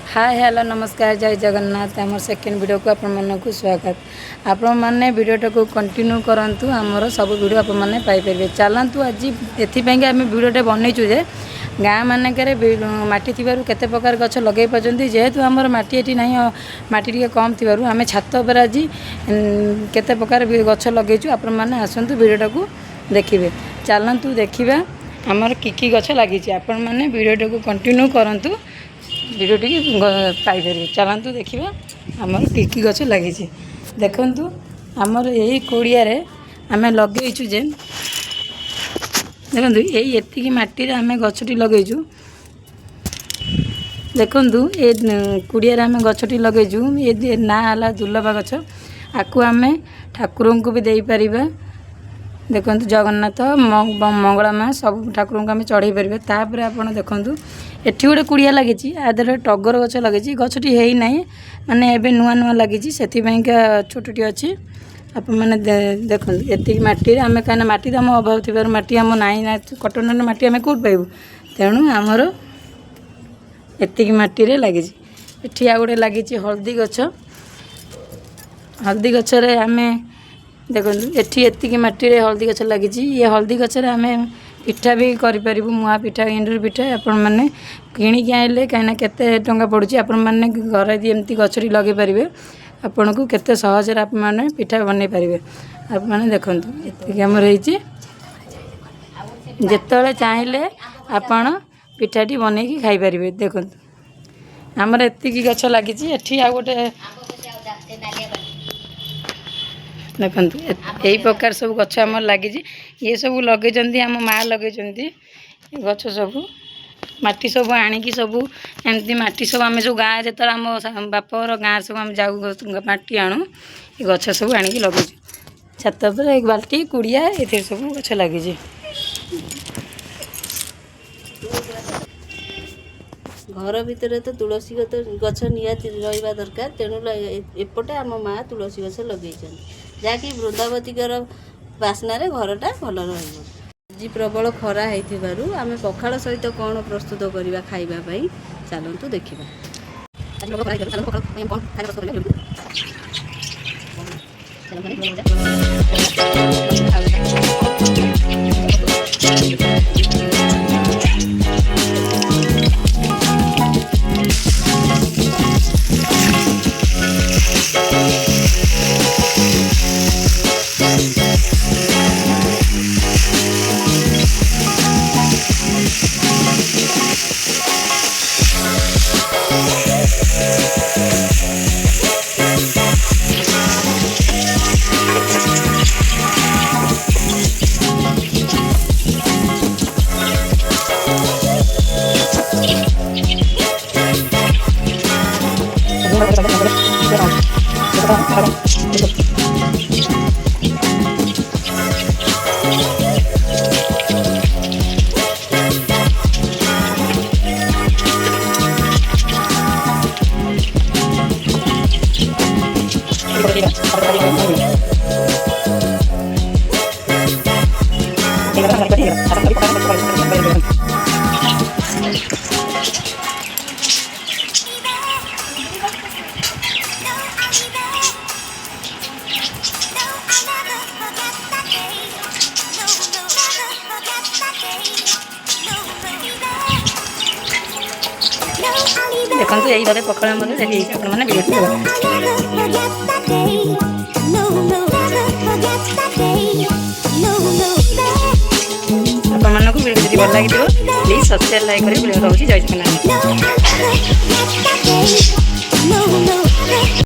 Hi hello नमस्कार जय जगन्नाथ आम सेकेंड वीडियो को आपण मन को स्वागत। आपण मैंने वीडियोटा को कंटिन्यू करंतु आमर सब वीडियो आपण मैंने पाइपर चलतु आज एपाई आम वीडियोटे बनईचु जे गाँ मानक मटी थी केते प्रकार गछ लगे पार्टी जेहेतु आमर मटी ये ना मटी टे कम थी आम छात पर आज केते प्रकार गछ लगेचु आपण मैंने आसतु वीडियोटा को देखिए चलतु देखा आमर कि गछ लगी आपण मैंने वीडियोटा को कंटिन्यू करंतु वीडियोटी पाइपर चलतु देखा आमर कि गछ लगी देखु आमर यही कोड़िया आम लगेचु जे देखु ये मटी आम गछटी लगेचु देखु ये कुड़िया आम गछटी लगेचु ये ना है दुर्लभ गछ आपको आम ठाकुर को भी दे पार देखु जगन्नाथ मंगला माँ सब ठाकुर को आम चढ़ई पारे तापर आप देखु एटी गोटे कुड़िया लगी आदर टगर गछ लगी गछटी है ना माने एबे नुआ नुआ लगी से छोटी अच्छी आप मैंने देखो ये मटी आम कहीं मटी आम अभाव थी मटी आम ना कटन मटी आम कौट पाइबू तेणु आमर एति मटी लगी एटी आ गोटे लगी हल्दी गछ हल्दी गचर आम देखो एटी मटी हल्दी गछ लगी ये हल्दी गचर आम पिठा भी करूँ मुआ पिठा एंडुरी पिठा आपण मैंने किणिकी आइले कहीं केते टंका पड़ुची आपण मैंने घर एमती गछटी लगे पारे आपन को केते सहज आप मैंने पिठा बन पारे आप मैंने देखु ये आमर जिते चाहिए आपड़ पिठाटी बनईकी खाई पारे देखु आमर एति गछ लगी एटी आ गोटे देखु यही प्रकार सब गछ आम लगी ये सब लगे आम माँ लगे गछ सब माटी सब आणिकी सब एमती माटी सब आम जो गाँव जो आम बापर गाँव सब आम जाऊ माटी आणु ये गछ सब आणिकी लगे छात पर एक बाल्टी कुड़िया ये सब गछ लगी घर भितर तो तुलसी गछ निहाती रहा दरकार तेणु एपटे आम माँ तुलसी गछ लगे जहाँकि वृंदावतीकर बास्नार घरटा भल रही प्रबल खरा हो आम पखाड़ सहित कौन प्रस्तुत करवा खाइबा चलतु देखा देखो यही घरे पकड़ मैंने वीडियो आपण मानक वीडियो भल लगी प्लीज सब्सक्राइब लाइक करें। जय जगन्नाथ।